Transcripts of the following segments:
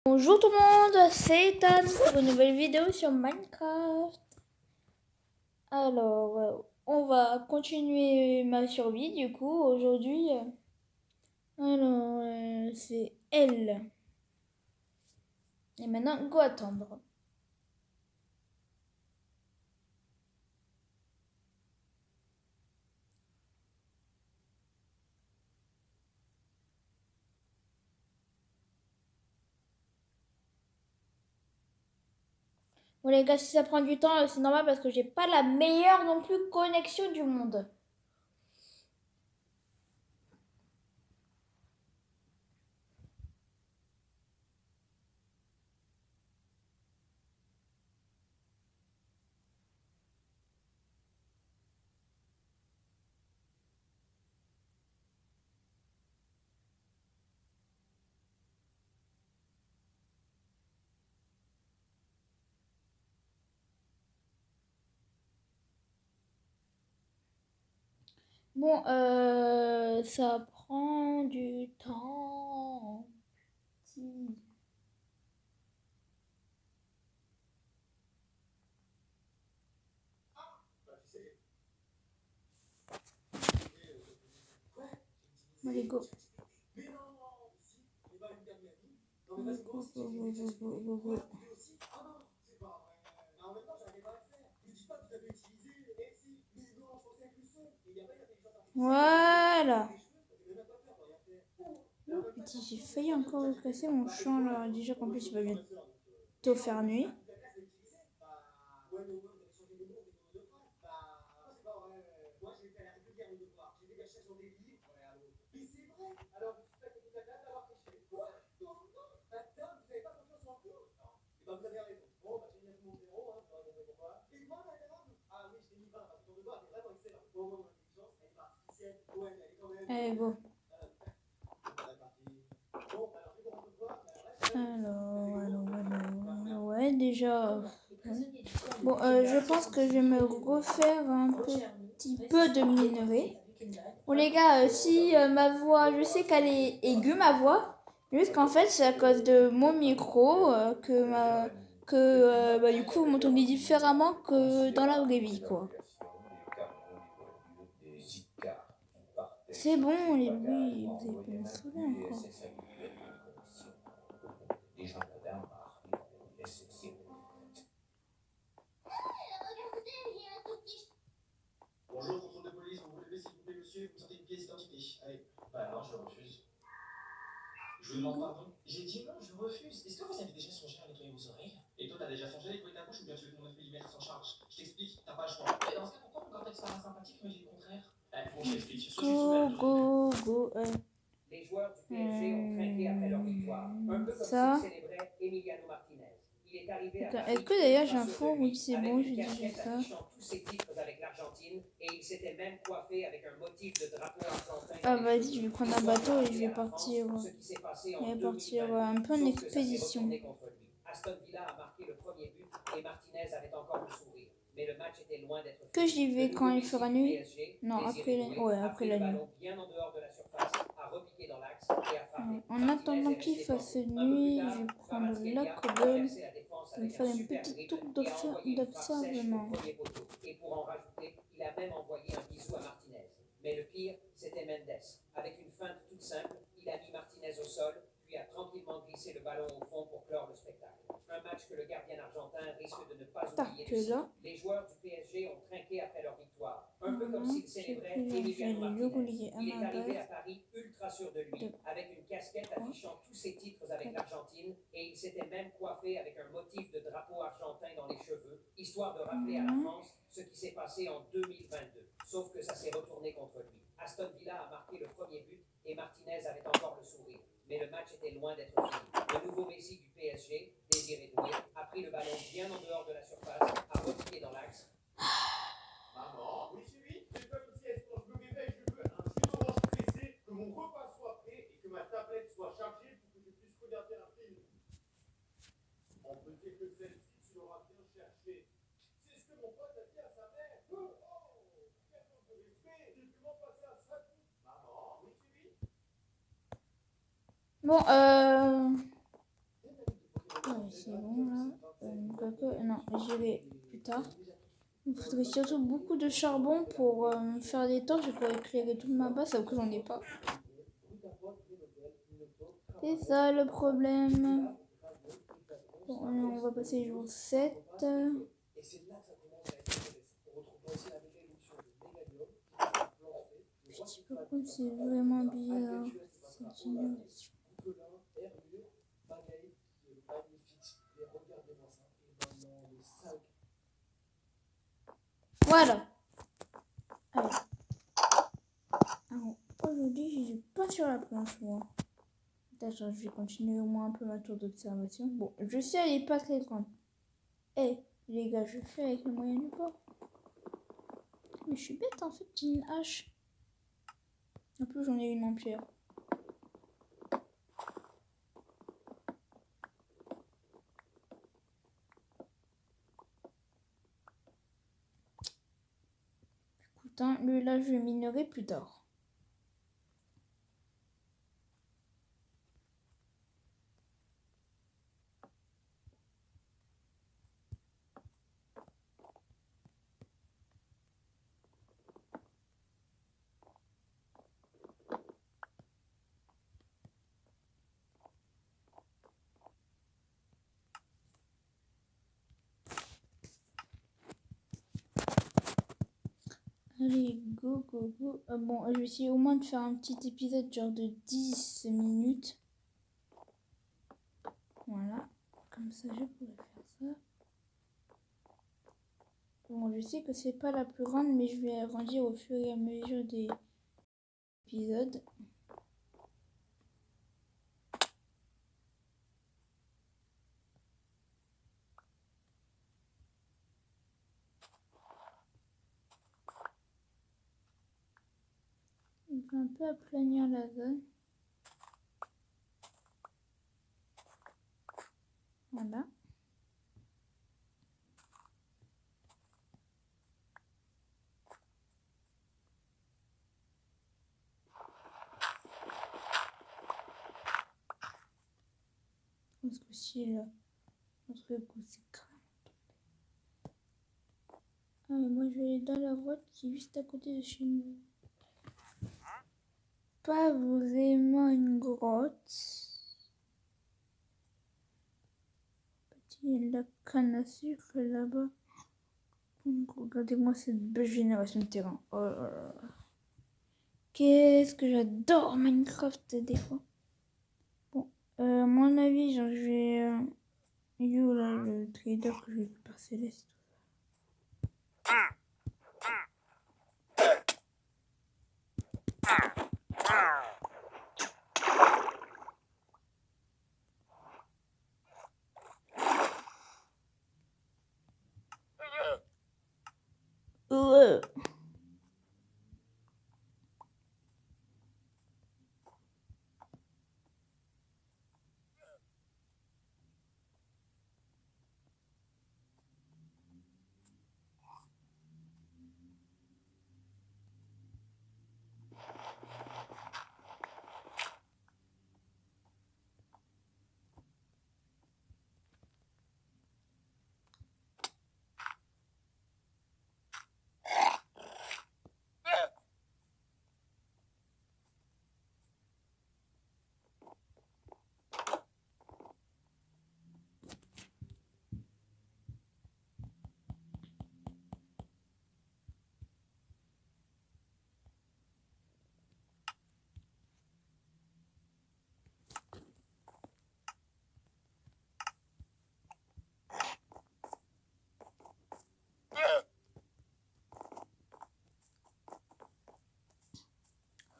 Bonjour tout le monde, c'est Tan pour une nouvelle vidéo sur Minecraft. Alors, on va continuer ma survie du coup aujourd'hui. C'est elle. Et maintenant, go attendre. Bon les gars, si ça prend du temps, c'est normal parce que j'ai pas la meilleure non plus connexion du monde. Bon, ça prend du temps. Si. Allez, go. Go, go, go, go, go, go, go. Voilà. Oh, petit, j'ai failli encore casser mon champ là. Déjà qu'en plus il va bientôt faire nuit. Allez, go. Alors, ouais, déjà. Bon, je pense que je vais me refaire un petit peu de minerai. Bon, les gars, si ma voix, je sais qu'elle est aiguë, ma voix, juste qu'en fait, c'est à cause de mon micro que du coup, vous m'entendez différemment que dans la vraie vie, quoi. C'est bon, les bruits, vous avez pas me saouler encore. Bonjour, contrôle de police, vous vous levez s'il vous plaît, monsieur, vous me sortez une pièce d'identité. Allez. Bah non, je refuse. Je vous demande pardon. J'ai dit non, je refuse. Est-ce que vous avez déjà songé à nettoyer vos oreilles? Et toi, t'as déjà songé à nettoyer ta bouche ou bien tu veux que mon 9 mm s'en charge? Je t'explique, t'as pas le choix. Et dans ce cas, pourquoi mon cortex paraît sympathique mais j'ai le contraire? Bon, je t'explique. Soit je suis sous la Go, go, go. Les joueurs du PSG ont trinqué après leur victoire, un peu comme Ça. s'ils célébraient Emiliano Martinez. Il est arrivé à Attends, est-ce Paris que d'ailleurs j'ai ultra un sûr de four? Oui, lui, c'est avec bon, une j'ai déjà casquette ça. affichant tous ses titres avec l'Argentine, et il s'était même coiffé avec un motif de drapeau argentin Ah, dans les vas-y, cheveux, je vais prendre un histoire de bateau et je rappeler vais à la France partir. ce qui s'est passé Je en vais partir 2022. un peu en Sauf que ça s'est expédition. retourné contre lui. Aston Villa a marqué le premier but et Martinez avait encore le sourire. Mais le match était loin d'être Que fini. j'y Le vais quand nouveau il Messi fera du nuit? PSG, Non, désiré doué, ouais, a après pris la le nuit. ballon bien en dehors de la surface, a repiqué dans l'axe et a frappé. En Martinez attendant est qu'il resté fasse corné. Un peu plus nuit, je tard, vais prendre la Kvaratskhelia a cobble. inversé la défense Je vais avec un faire une super petite tour dribble et a envoyé une frappe sèche au d'observement. premier poteau. Et pour en rajouter, il a même envoyé un bisou à Martinez. Mais le pire, c'était Mendes. Avec une feinte toute simple, il a mis Martinez au sol, puis a tranquillement glissé le ballon au fond pour clore le spectacle. Un match que le gardien argentin risque de ne pas oublier Tac, de là. sitôt. Les joueurs du PSG ont trinqué après leur victoire, un peu comme Voilà. s'ils J'ai célébraient pris là, je vais Emiliano aller le Martinez. relier à Il est ma arrivé à base. Paris ultra sûr de lui, 2, avec une casquette 3, affichant tous ses titres avec 4. l'Argentine, et il s'était même coiffé avec un motif de drapeau argentin dans les cheveux, histoire de rappeler à la Voilà. France ce qui s'est passé en 2022. Sauf que ça s'est retourné contre lui. Aston Villa a marqué le premier but et Martinez avait encore le sourire. Mais le match était loin d'être fini. Le nouveau Messi du PSG, Désiré Doué, a pris le ballon bien en dehors de la surface, a repiqué dans l'axe. Maman, oui chérie, je vais faire une sieste. Quand je me réveille, je veux un jus d'orange pressé, que mon repas soit prêt et que ma tablette soit chargée pour que je puisse regarder un film. On peut dire que celle-ci, tu l'auras bien cherchée. C'est ce que mon pote a dit à sa mère. Oh, quel manque de respect. Il comment passer à ça? Maman, oui chérie. Bon, c'est bon là. Non, j'irai plus tard. Il me faudrait surtout beaucoup de charbon pour faire des torches et pour éclairer toute ma base, alors que j'en ai pas. C'est ça le problème. Bon, on va passer jour 7. Je sais pas comme c'est vraiment bizarre cette génération. Voilà. Alors, aujourd'hui, je suis pas sur la planche, moi. D'accord, je vais continuer au moins un peu ma tour d'observation. Bon, je sais, elle est pas très grande. Eh, les gars, je fais avec le moyen du bord. Mais je suis bête, en fait, j'ai une hache. En plus, j'en ai une en pierre. Écoute, hein, là, je vais minerai plus tard. Allez, go, go, go. Bon, je vais essayer au moins de faire un petit épisode genre de 10 minutes. Voilà. Comme ça, je pourrais faire ça. Bon, je sais que c'est pas la plus grande, mais je vais agrandir au fur et à mesure des épisodes. Donc, un peu aplanir la zone. Voilà. Parce que si le truc c'est crame. Ah, mais moi je vais aller dans la grotte qui est juste à côté de chez nous. Pas vraiment une grotte. Il y a la canne à sucre là-bas. Regardez-moi cette belle génération de terrain. Oh là là. Qu'est-ce que j'adore Minecraft des fois. Bon, à mon avis, genre, je vais... il est où là le trader que je vais par Céleste?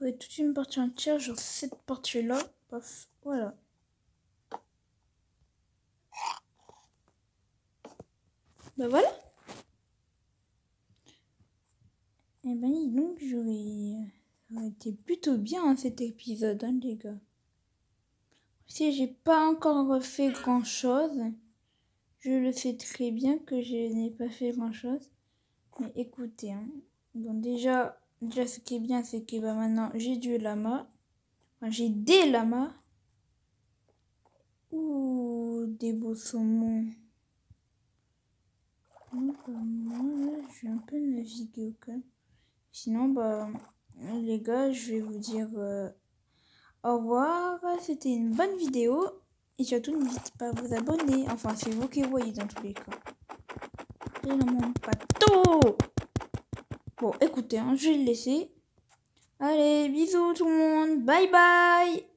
Ouais, toute une partie entière, genre cette partie-là. Paf, voilà. Bah voilà. Et ben donc ça aurait été plutôt bien hein, cet épisode, hein, les gars. Si j'ai pas encore refait grand chose, je le sais très bien que je n'ai pas fait grand chose. Mais écoutez, hein. Bon déjà ce qui est bien, c'est que bah, maintenant j'ai du lama. Enfin, j'ai des lamas. Ouh, des beaux saumons. Donc, moi, là, je vais un peu naviguer au calme. Sinon, bah, les gars, je vais vous dire au revoir. C'était une bonne vidéo. Et surtout, n'hésitez pas à vous abonner. Enfin, c'est vous qui voyez dans tous les cas. Et là, mon bateau. Bon, écoutez, hein, je vais le laisser. Allez, bisous tout le monde. Bye bye.